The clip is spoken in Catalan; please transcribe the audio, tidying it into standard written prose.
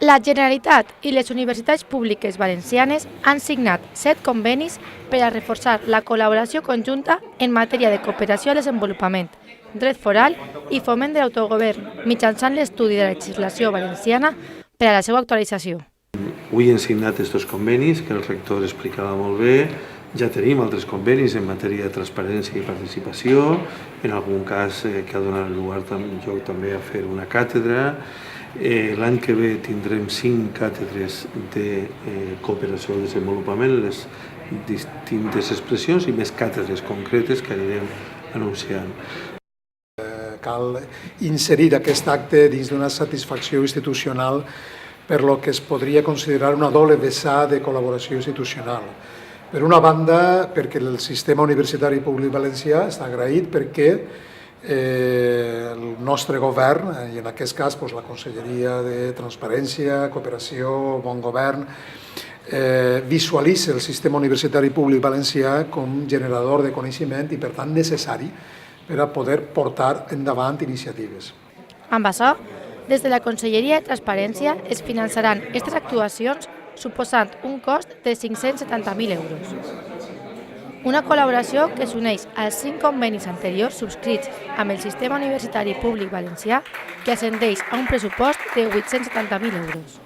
La Generalitat i les universitats públiques valencianes han signat 7 convenis per a reforçar la col·laboració conjunta en matèria de cooperació al desenvolupament, dret foral i foment de l'autogovern mitjançant l'estudi de la legislació valenciana per a la seva actualització. Avui hem signat aquests convenis, que el rector explicava molt bé. Ja tenim altres convenis en matèria de transparència i participació, en algun cas que ha donat lloc també a fer una càtedra. L'any que ve tindrem 5 càtedres de cooperació al desenvolupament en les distintes expressions i més càtedres concretes que anirem anunciant. Cal inserir aquest acte dins d'una satisfacció institucional per lo que es podria considerar una doble vessant de col·laboració institucional. Per una banda, perquè el sistema universitari públic valencià està agraït perquè el nostre govern, i en aquest cas la Conselleria de Transparència, Cooperació, Bon Govern, visualitza el sistema universitari públic valencià com generador de coneixement i, per tant, necessari per a poder portar endavant iniciatives. Amb això, des de la Conselleria de Transparència es finançaran aquestes actuacions suposant un cost de 570.000 euros. Una col·laboració que s'uneix als 5 convenis anteriors subscrits amb el sistema universitari públic valencià que ascendeix a un pressupost de 870.000 euros.